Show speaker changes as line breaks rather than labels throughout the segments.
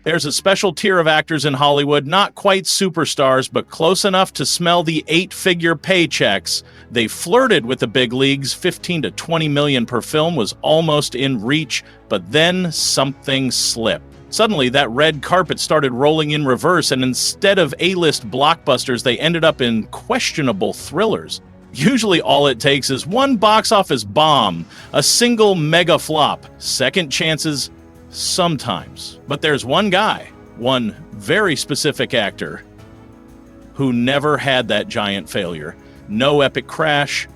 There's a special tier of actors in Hollywood, not quite superstars, but close enough to smell the 8-figure paychecks. They flirted with the big leagues. 15 to 20 million per film was almost in reach, but then something slipped. Suddenly, that red carpet started rolling in reverse, and instead of A-list blockbusters, they ended up in questionable thrillers. Usually all it takes is one box office bomb, a single mega flop, second chances sometimes. But there's one guy, one very specific actor, who never had that giant failure. No epic crash,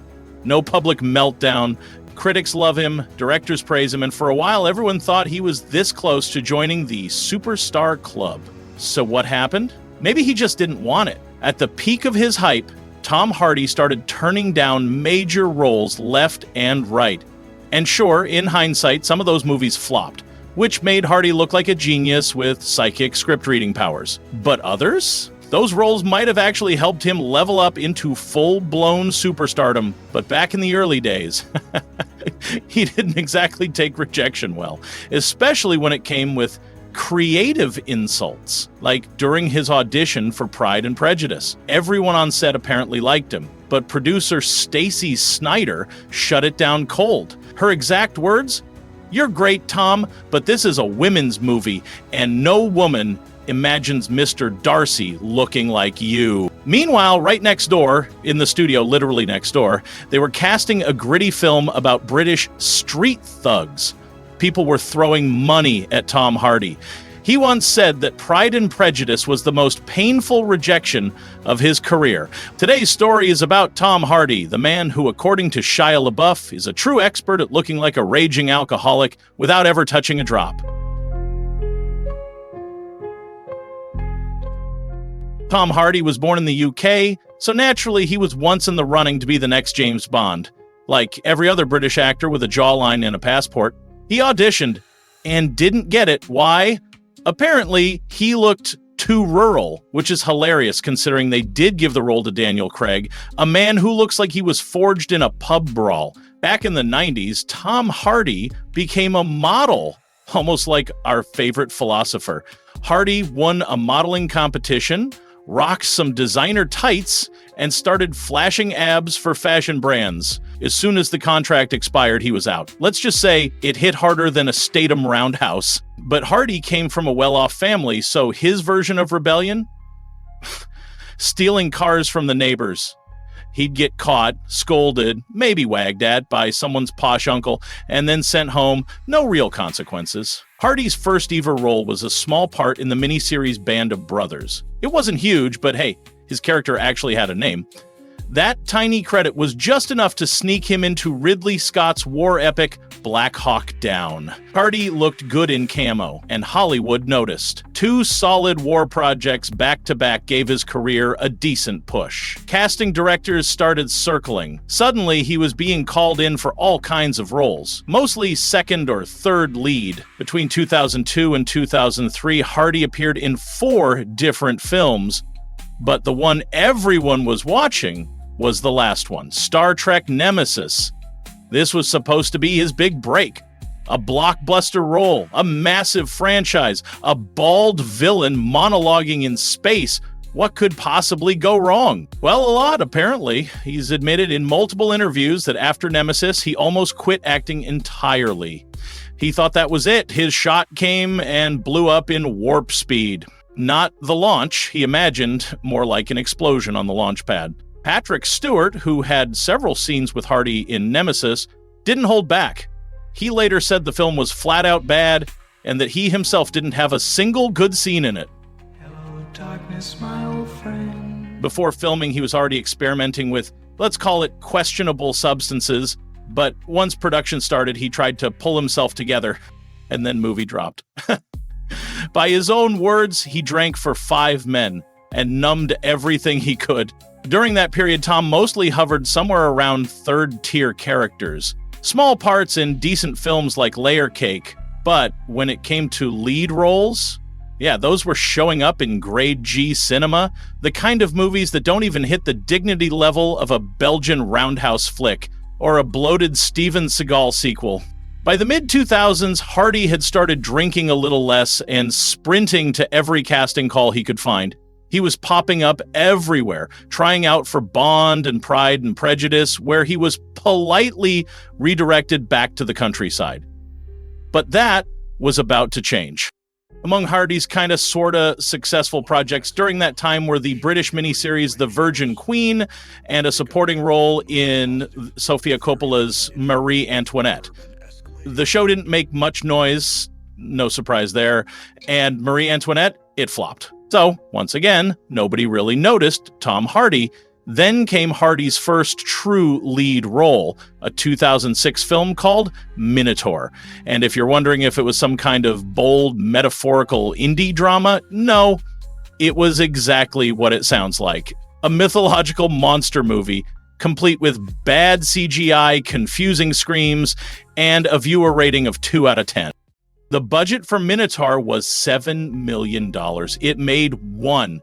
no public meltdown. Critics love him, directors praise him, and for a while everyone thought he was this close to joining the superstar club. So what happened? Maybe he just didn't want it. At the peak of his hype, Tom Hardy started turning down major roles left and right. And sure, in hindsight, some of those movies flopped, which made Hardy look like a genius with psychic script reading powers. But others? Those roles might have actually helped him level up into full-blown superstardom. But back in the early days, he didn't exactly take rejection well, especially when it came with creative insults, like during his audition for Pride and Prejudice. Everyone on set apparently liked him, but producer Stacy Snyder shut it down cold. Her exact words, "You're great, Tom, but this is a women's movie, and no woman imagines Mr. Darcy looking like you." Meanwhile, right next door, in the studio, literally next door, they were casting a gritty film about British street thugs. People were throwing money at Tom Hardy. He once said that Pride and Prejudice was the most painful rejection of his career. Today's story is about Tom Hardy, the man who, according to Shia LaBeouf, is a true expert at looking like a raging alcoholic without ever touching a drop. Tom Hardy was born in the UK, so naturally he was once in the running to be the next James Bond. Like every other British actor with a jawline and a passport, he auditioned and didn't get it. Why? Apparently, he looked too rural, which is hilarious considering they did give the role to Daniel Craig, a man who looks like he was forged in a pub brawl. Back in the 90s, Tom Hardy became a model, almost like our favorite philosopher. Hardy won a modeling competition, rocked some designer tights, and started flashing abs for fashion brands. As soon as the contract expired, he was out. Let's just say it hit harder than a Statham roundhouse. But Hardy came from a well-off family, so his version of rebellion? Stealing cars from the neighbors. He'd get caught, scolded, maybe wagged at by someone's posh uncle, and then sent home. No real consequences. Hardy's first ever role was a small part in the miniseries Band of Brothers. It wasn't huge, but hey, his character actually had a name. That tiny credit was just enough to sneak him into Ridley Scott's war epic Black Hawk Down. Hardy looked good in camo, and Hollywood noticed. 2 solid war projects back-to-back gave his career a decent push. Casting directors started circling. Suddenly, he was being called in for all kinds of roles, mostly second or third lead. Between 2002 and 2003, Hardy appeared in 4 different films, but the one everyone was watching was the last one, Star Trek Nemesis. This was supposed to be his big break. A blockbuster role, a massive franchise, a bald villain monologuing in space. What could possibly go wrong? Well, a lot, apparently. He's admitted in multiple interviews that after Nemesis, he almost quit acting entirely. He thought that was it. His shot came and blew up in warp speed. Not the launch, he imagined, more like an explosion on the launch pad. Patrick Stewart, who had several scenes with Hardy in Nemesis, didn't hold back. He later said the film was flat out bad and that he himself didn't have a single good scene in it.
Hello, darkness, my old friend.
Before filming, he was already experimenting with, let's call it, questionable substances, but once production started, he tried to pull himself together, and then movie dropped. By his own words, he drank for 5 men and numbed everything he could. During that period, Tom mostly hovered somewhere around third-tier characters. Small parts in decent films like Layer Cake, but when it came to lead roles, yeah, those were showing up in grade G cinema, the kind of movies that don't even hit the dignity level of a Belgian roundhouse flick or a bloated Steven Seagal sequel. By the mid-2000s, Hardy had started drinking a little less and sprinting to every casting call he could find. He was popping up everywhere, trying out for Bond and Pride and Prejudice, where he was politely redirected back to the countryside. But that was about to change. Among Hardy's kind of sorta successful projects during that time were the British miniseries The Virgin Queen and a supporting role in Sofia Coppola's Marie Antoinette. The show didn't make much noise, no surprise there, and Marie Antoinette, it flopped. So, once again, nobody really noticed Tom Hardy. Then came Hardy's first true lead role, a 2006 film called Minotaur. And if you're wondering if it was some kind of bold, metaphorical indie drama, no, it was exactly what it sounds like. A mythological monster movie, complete with bad CGI, confusing screams, and a viewer rating of 2 out of 10. The budget for Minotaur was $7 million. It made $1 million.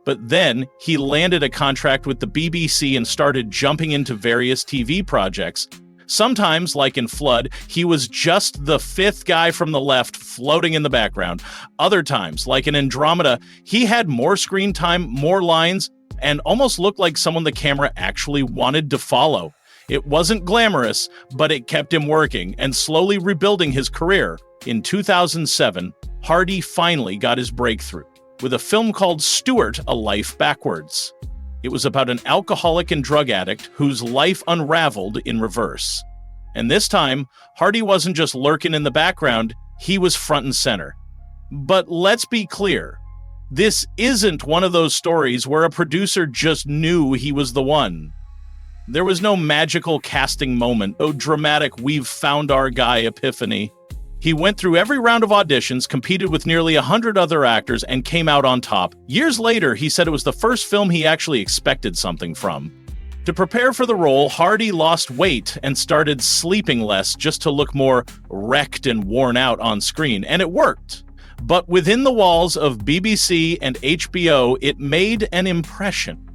But then he landed a contract with the BBC and started jumping into various TV projects. Sometimes, like in Flood, he was just the 5th guy from the left floating in the background. Other times, like in Andromeda, he had more screen time, more lines, and almost looked like someone the camera actually wanted to follow. It wasn't glamorous, but it kept him working and slowly rebuilding his career. In 2007, Hardy finally got his breakthrough with a film called Stuart, A Life Backwards. It was about an alcoholic and drug addict whose life unraveled in reverse. And this time, Hardy wasn't just lurking in the background, he was front and center. But let's be clear, this isn't one of those stories where a producer just knew he was the one. There was no magical casting moment, no dramatic "we've found our guy" epiphany. He went through every round of auditions, competed with nearly 100 other actors, and came out on top. Years later, he said it was the first film he actually expected something from. To prepare for the role, Hardy lost weight and started sleeping less just to look more wrecked and worn out on screen, and it worked. But within the walls of BBC and HBO, it made an impression.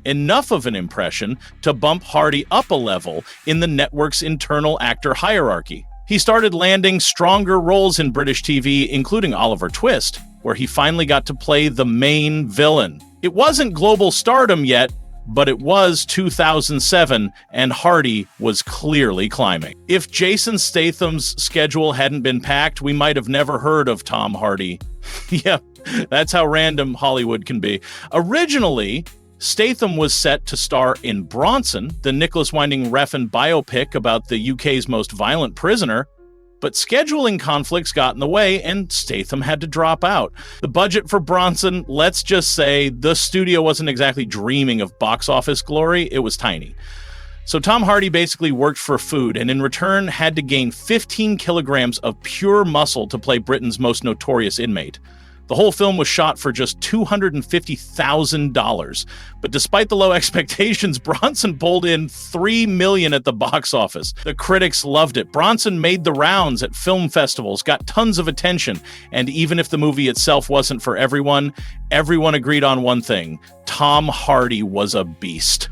Enough of an impression to bump Hardy up a level in the network's internal actor hierarchy. He started landing stronger roles in British TV, including Oliver Twist, where he finally got to play the main villain. It wasn't global stardom yet, but it was 2007, and Hardy was clearly climbing. If Jason Statham's schedule hadn't been packed, we might have never heard of Tom Hardy. Yeah, that's how random Hollywood can be. Originally, Statham was set to star in Bronson, the Nicholas Winding Refn biopic about the UK's most violent prisoner, but scheduling conflicts got in the way and Statham had to drop out. The budget for Bronson, let's just say the studio wasn't exactly dreaming of box office glory, it was tiny. So Tom Hardy basically worked for food and in return had to gain 15 kilograms of pure muscle to play Britain's most notorious inmate. The whole film was shot for just $250,000. But despite the low expectations, Bronson pulled in $3 million at the box office. The critics loved it. Bronson made the rounds at film festivals, got tons of attention, and even if the movie itself wasn't for everyone, everyone agreed on one thing: Tom Hardy was a beast.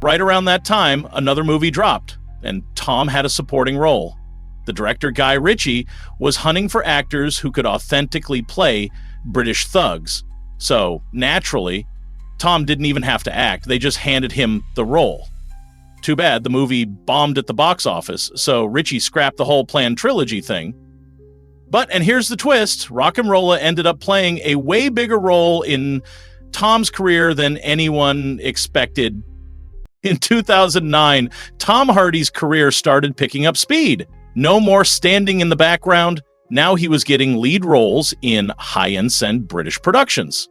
Right around that time, another movie dropped, and Tom had a supporting role. The director Guy Ritchie was hunting for actors who could authentically play British thugs. So, naturally, Tom didn't even have to act. They just handed him the role. Too bad the movie bombed at the box office, so Ritchie scrapped the whole planned trilogy thing. But, and here's the twist, Rock'n'Rolla ended up playing a way bigger role in Tom's career than anyone expected. In 2009, Tom Hardy's career started picking up speed. No more standing in the background. Now he was getting lead roles in high-end British productions,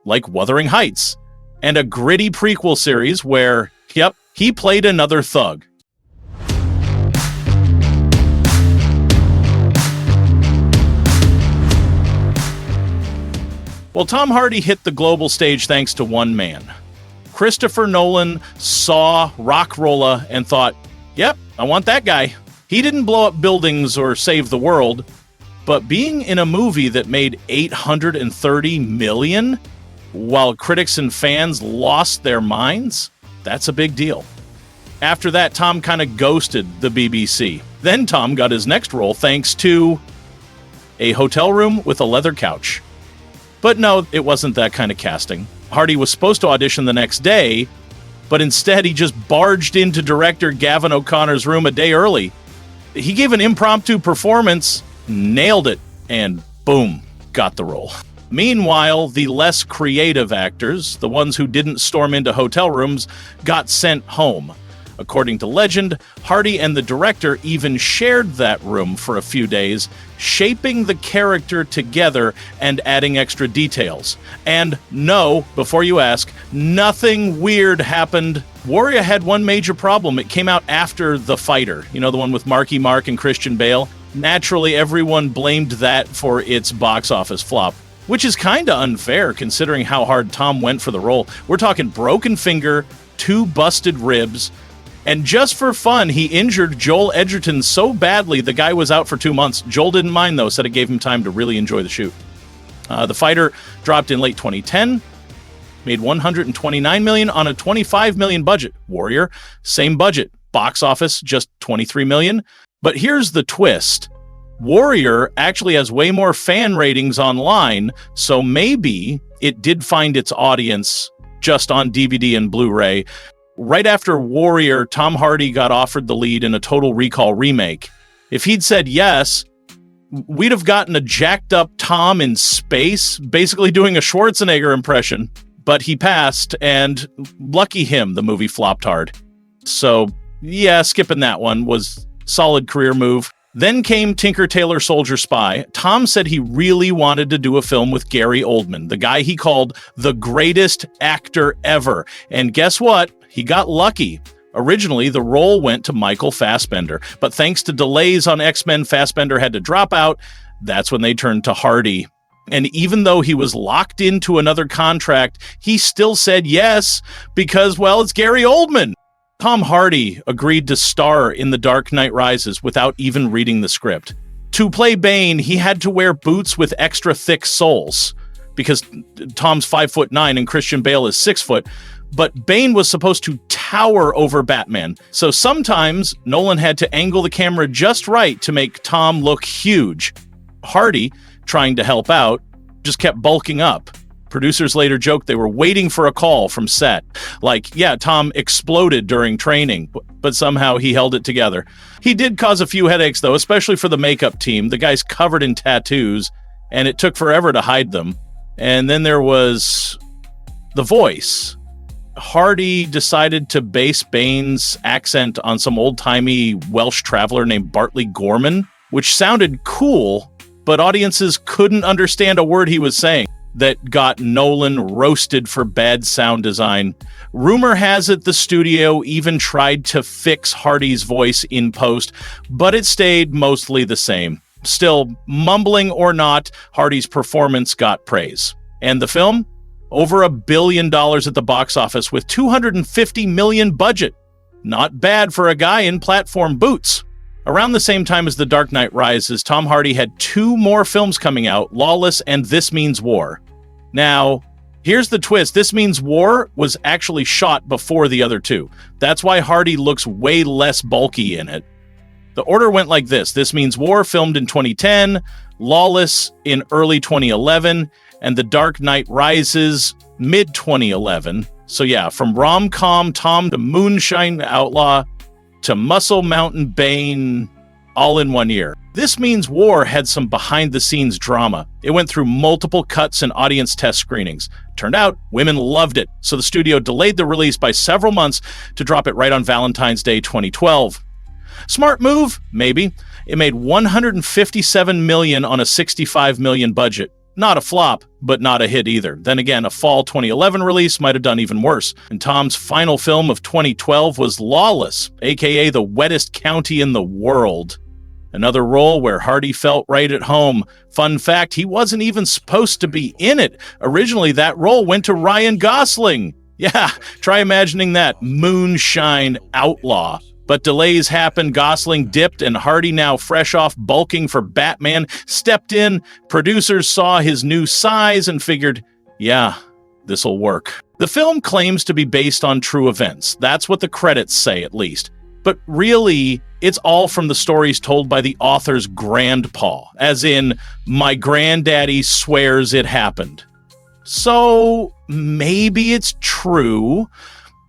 like Wuthering Heights, and a gritty prequel series where, yep, he played another thug. Well, Tom Hardy hit the global stage thanks to one man. Christopher Nolan saw Rock'n'Rolla and thought, yep, I want that guy. He didn't blow up buildings or save the world, but being in a movie that made $830 million while critics and fans lost their minds, that's a big deal. After that, Tom kind of ghosted the BBC. Then Tom got his next role thanks to a hotel room with a leather couch. But no, it wasn't that kind of casting. Hardy was supposed to audition the next day, but instead he just barged into director Gavin O'Connor's room a day early. He gave an impromptu performance, nailed it, and boom, got the role. Meanwhile, the less creative actors, the ones who didn't storm into hotel rooms, got sent home. According to legend, Hardy and the director even shared that room for a few days, shaping the character together and adding extra details. And no, before you ask, nothing weird happened. Warrior had one major problem. It came out after The Fighter, the one with Marky Mark and Christian Bale. Naturally, everyone blamed that for its box office flop, which is kind of unfair considering how hard Tom went for the role. We're talking broken finger, 2 busted ribs, and just for fun, he injured Joel Edgerton so badly the guy was out for 2 months. Joel didn't mind, though, said it gave him time to really enjoy the shoot. The Fighter dropped in late 2010, made $129 million on a $25 million budget. Warrior, same budget. Box office, just $23 million. But here's the twist. Warrior actually has way more fan ratings online, so maybe it did find its audience just on DVD and Blu-ray. Right after Warrior, Tom Hardy got offered the lead in a Total Recall remake. If he'd said yes, we'd have gotten a jacked up Tom in space, basically doing a Schwarzenegger impression. But he passed, and lucky him, the movie flopped hard. So, yeah, skipping that one was solid career move. Then came Tinker Tailor Soldier Spy. Tom said he really wanted to do a film with Gary Oldman, the guy he called the greatest actor ever. And guess what? He got lucky. Originally, the role went to Michael Fassbender, but thanks to delays on X-Men, Fassbender had to drop out. That's when they turned to Hardy. And even though he was locked into another contract, he still said yes because, well, it's Gary Oldman. Tom Hardy agreed to star in The Dark Knight Rises without even reading the script. To play Bane, he had to wear boots with extra thick soles because Tom's 5'9" and Christian Bale is 6 foot. But Bane was supposed to tower over Batman. So sometimes Nolan had to angle the camera just right to make Tom look huge. Hardy, trying to help out, just kept bulking up. Producers later joked they were waiting for a call from set. Like, yeah, Tom exploded during training, but somehow he held it together. He did cause a few headaches, though, especially for the makeup team. The guy's covered in tattoos, and it took forever to hide them. And then there was the voice. Hardy decided to base Bane's accent on some old-timey Welsh traveler named Bartley Gorman, which sounded cool, but audiences couldn't understand a word he was saying. That got Nolan roasted for bad sound design. Rumor has it the studio even tried to fix Hardy's voice in post, but it stayed mostly the same. Still, mumbling or not, Hardy's performance got praise. And the film? Over $1 billion at the box office with $250 million budget. Not bad for a guy in platform boots. Around the same time as The Dark Knight Rises, Tom Hardy had 2 more films coming out, Lawless and This Means War. Now, here's the twist. This Means War was actually shot before the other 2. That's why Hardy looks way less bulky in it. The order went like this. This Means War filmed in 2010, Lawless in early 2011, and The Dark Knight Rises mid-2011. So yeah, from rom-com Tom to Moonshine Outlaw to Muscle Mountain Bane, all in 1 year. This Means War had some behind-the-scenes drama. It went through multiple cuts and audience test screenings. Turned out, women loved it, so the studio delayed the release by several months to drop it right on Valentine's Day 2012. Smart move? Maybe. It made $157 million on a $65 million budget. Not a flop, but not a hit either. Then again, a fall 2011 release might have done even worse. And Tom's final film of 2012 was Lawless, aka the wettest county in the world. Another role where Hardy felt right at home. Fun fact, he wasn't even supposed to be in it. Originally, that role went to Ryan Gosling. Yeah, try imagining that. Moonshine Outlaw. But delays happened, Gosling dipped, and Hardy, now fresh off bulking for Batman, stepped in. Producers saw his new size and figured, yeah, this'll work. The film claims to be based on true events. That's what the credits say, at least. But really, it's all from the stories told by the author's grandpa, as in, my granddaddy swears it happened. So maybe it's true,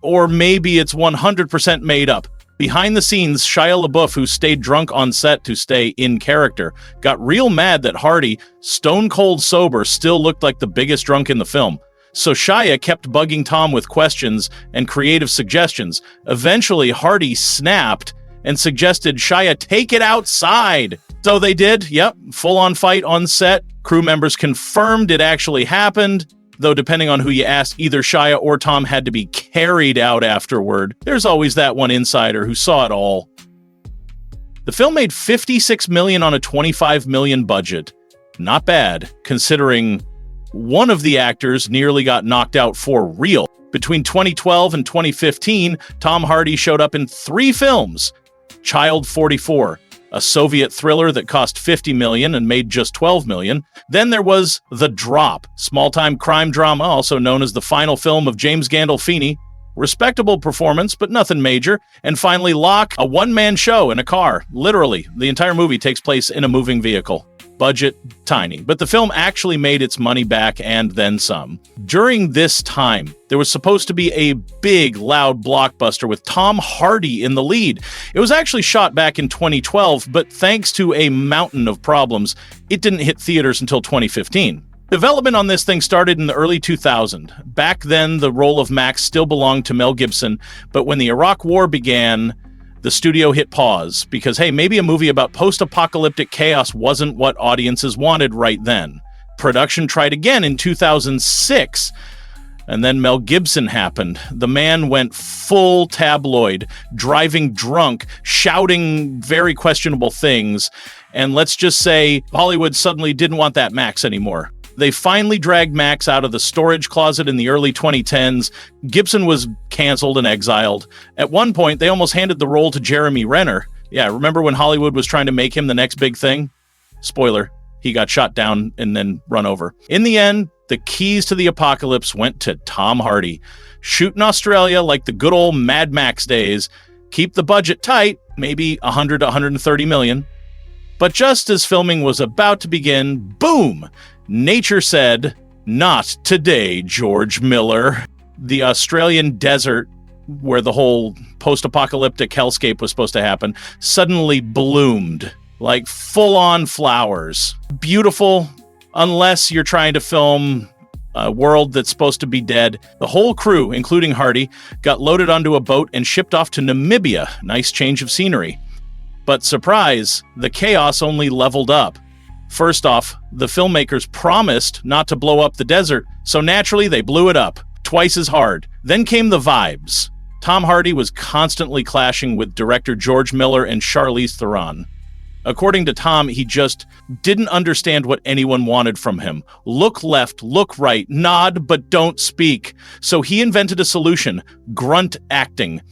or maybe it's 100% made up. Behind the scenes, Shia LaBeouf, who stayed drunk on set to stay in character, got real mad that Hardy, stone cold sober, still looked like the biggest drunk in the film. So Shia kept bugging Tom with questions and creative suggestions. Eventually, Hardy snapped and suggested Shia take it outside. So they did, yep, full-on fight on set. Crew members confirmed it actually happened, though depending on who you asked, either Shia or Tom had to be carried out afterward. There's always that one insider who saw it all. The film made $56 million on a $25 million budget. Not bad, considering one of the actors nearly got knocked out for real. Between 2012 and 2015, Tom Hardy showed up in 3 films. Child 44, a Soviet thriller that cost $50 million and made just $12 million. Then there was The Drop, small-time crime drama, also known as the final film of James Gandolfini. Respectable performance, but nothing major. And finally, Locke, a one-man show in a car. Literally, the entire movie takes place in a moving vehicle. Budget, tiny. But the film actually made its money back and then some. During this time, there was supposed to be a big, loud blockbuster with Tom Hardy in the lead. It was actually shot back in 2012, but thanks to a mountain of problems, it didn't hit theaters until 2015. Development on this thing started in the early 2000s. Back then, the role of Max still belonged to Mel Gibson, but when the Iraq War began, the studio hit pause because, hey, maybe a movie about post-apocalyptic chaos wasn't what audiences wanted right then. Production tried again in 2006, and then Mel Gibson happened. The man went full tabloid, driving drunk, shouting very questionable things, and let's just say Hollywood suddenly didn't want that Max anymore. They finally dragged Max out of the storage closet in the early 2010s. Gibson was canceled and exiled. At one point, they almost handed the role to Jeremy Renner. Yeah, remember when Hollywood was trying to make him the next big thing? Spoiler, he got shot down and then run over. In the end, the keys to the apocalypse went to Tom Hardy. Shoot in Australia like the good old Mad Max days. Keep the budget tight, maybe 100 to 130 million. But just as filming was about to begin, boom! Nature said, "Not today, George Miller." The Australian desert, where the whole post-apocalyptic hellscape was supposed to happen, suddenly bloomed like full-on flowers. Beautiful, unless you're trying to film a world that's supposed to be dead. The whole crew, including Hardy, got loaded onto a boat and shipped off to Namibia. Nice change of scenery. But surprise, the chaos only leveled up. First off, the filmmakers promised not to blow up the desert, so naturally they blew it up, twice as hard. Then came the vibes. Tom Hardy was constantly clashing with director George Miller and Charlize Theron. According to Tom, he just didn't understand what anyone wanted from him. Look left, look right, nod, but don't speak. So he invented a solution: grunt acting.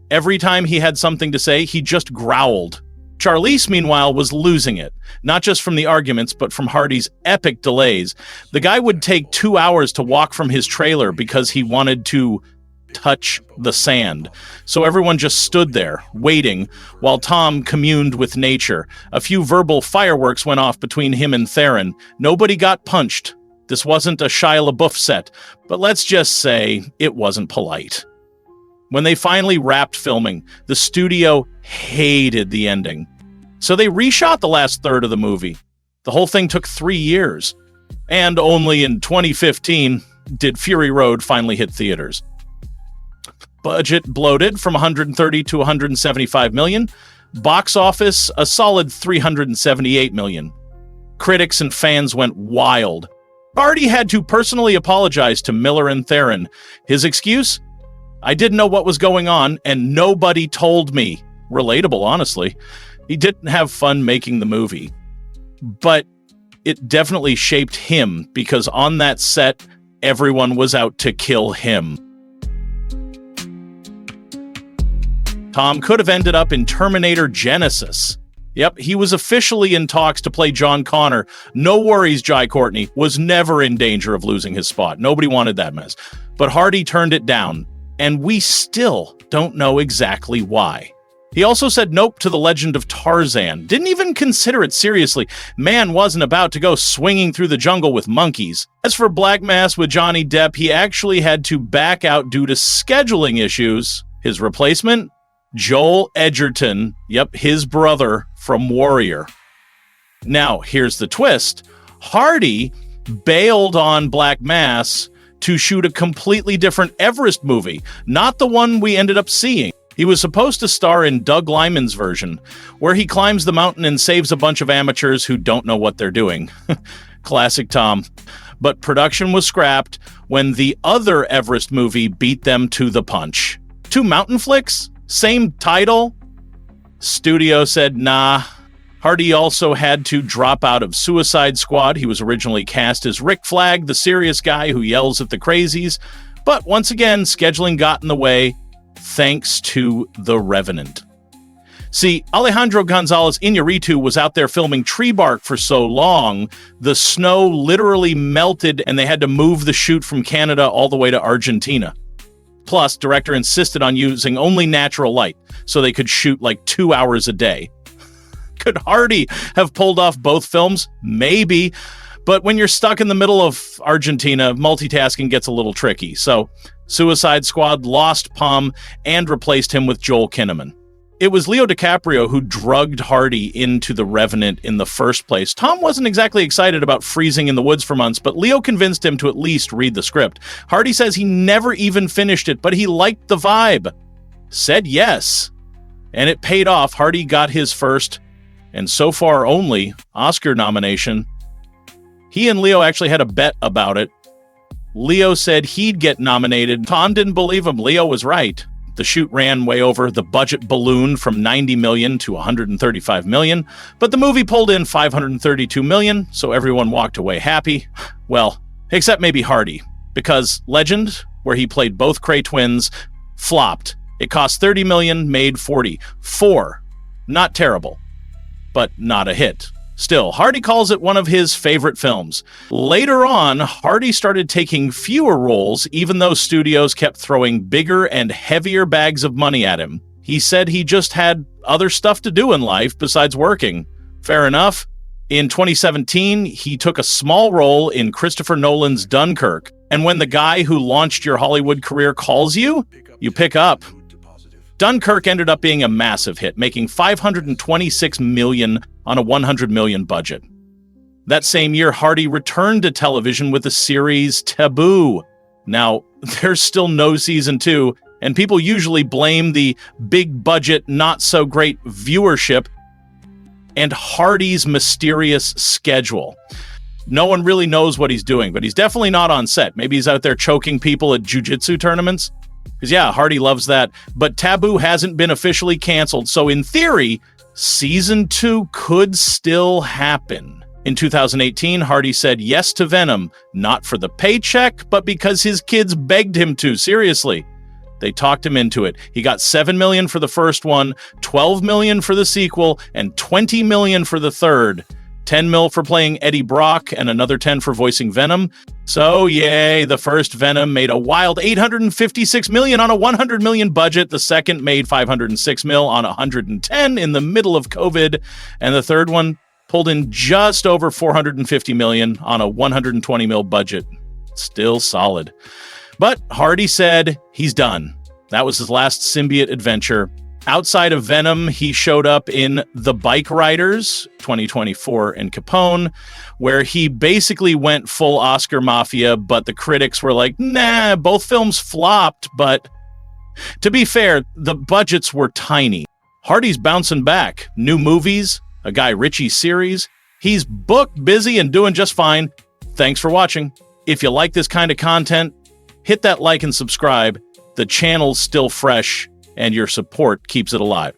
Every time he had something to say, he just growled. Charlize, meanwhile, was losing it, not just from the arguments, but from Hardy's epic delays. The guy would take 2 hours to walk from his trailer because he wanted to touch the sand. So everyone just stood there, waiting, while Tom communed with nature. A few verbal fireworks went off between him and Theron. Nobody got punched. This wasn't a Shia LaBeouf set, but let's just say it wasn't polite. When they finally wrapped filming, the studio hated the ending. So they reshot the last third of the movie. The whole thing took 3 years. And only in 2015 did Fury Road finally hit theaters. Budget bloated from 130 to 175 million. Box office, a solid 378 million. Critics and fans went wild. Hardy had to personally apologize to Miller and Theron. His excuse? "I didn't know what was going on, and nobody told me." Relatable, honestly. He didn't have fun making the movie. But it definitely shaped him, because on that set, everyone was out to kill him. Tom could have ended up in Terminator Genesis. Yep, he was officially in talks to play John Connor. No worries, Jai Courtney was never in danger of losing his spot. Nobody wanted that mess. But Hardy turned it down, and we still don't know exactly why. He also said nope to The Legend of Tarzan. Didn't even consider it seriously. Man wasn't about to go swinging through the jungle with monkeys. As for Black Mass with Johnny Depp, he actually had to back out due to scheduling issues. His replacement? Joel Edgerton, yep, his brother from Warrior. Now, here's the twist. Hardy bailed on Black Mass to shoot a completely different Everest movie, not the one we ended up seeing. He was supposed to star in Doug Liman's version, where he climbs the mountain and saves a bunch of amateurs who don't know what they're doing. Classic Tom. But production was scrapped when the other Everest movie beat them to the punch. Two mountain flicks? Same title? Studio said nah. Hardy also had to drop out of Suicide Squad. He was originally cast as Rick Flag, the serious guy who yells at the crazies. But once again, scheduling got in the way, thanks to The Revenant. See, Alejandro Gonzalez Iñárritu was out there filming Tree Bark for so long, the snow literally melted and they had to move the shoot from Canada all the way to Argentina. Plus, director insisted on using only natural light, so they could shoot like 2 hours a day. Could Hardy have pulled off both films? Maybe. But when you're stuck in the middle of Argentina, multitasking gets a little tricky. So, Suicide Squad lost Palm and replaced him with Joel Kinnaman. It was Leo DiCaprio who drugged Hardy into The Revenant in the first place. Tom wasn't exactly excited about freezing in the woods for months, but Leo convinced him to at least read the script. Hardy says he never even finished it, but he liked the vibe. Said yes. And it paid off. Hardy got his first, and so far only, Oscar nomination. He and Leo actually had a bet about it. Leo said he'd get nominated. Tom didn't believe him. Leo was right. The shoot ran way over. The budget ballooned from $90 million to $135 million, but the movie pulled in $532 million, so everyone walked away happy. Well, except maybe Hardy, because Legend, where he played both Cray twins, flopped. It cost $30 million, made $40. 4. Not terrible, but not a hit. Still, Hardy calls it one of his favorite films. Later on, Hardy started taking fewer roles, even though studios kept throwing bigger and heavier bags of money at him. He said he just had other stuff to do in life besides working. Fair enough. In 2017, he took a small role in Christopher Nolan's Dunkirk. And when the guy who launched your Hollywood career calls you, you pick up. Dunkirk ended up being a massive hit, making $526 million on a $100 million budget. That same year, Hardy returned to television with the series Taboo. Now, there's still no season 2, and people usually blame the big budget, not so great viewership and Hardy's mysterious schedule. No one really knows what he's doing, but he's definitely not on set. Maybe he's out there choking people at jiu-jitsu tournaments. Because yeah, Hardy loves that. But Taboo hasn't been officially canceled, so in theory, season 2 could still happen. In 2018, Hardy said yes to Venom, not for the paycheck, but because his kids begged him to. Seriously. They talked him into it. He got $7 million for the first one, $12 million for the sequel, and $20 million for the third. $10 million for playing Eddie Brock, and another $10 million for voicing Venom. So, yay, the first Venom made a wild $856 million on a $100 million budget. The second made $506 million on $110 million in the middle of COVID. And the third one pulled in just over $450 million on a $120 million budget. Still solid. But Hardy said he's done. That was his last symbiote adventure. Outside of Venom, he showed up in The Bike Riders, 2024, and Capone, where he basically went full Oscar Mafia, but the critics were like, nah, both films flopped, but to be fair, the budgets were tiny. Hardy's bouncing back. New movies, a Guy Ritchie series. He's booked, busy, and doing just fine. Thanks for watching. If you like this kind of content, hit that like and subscribe. The channel's still fresh, and your support keeps it alive.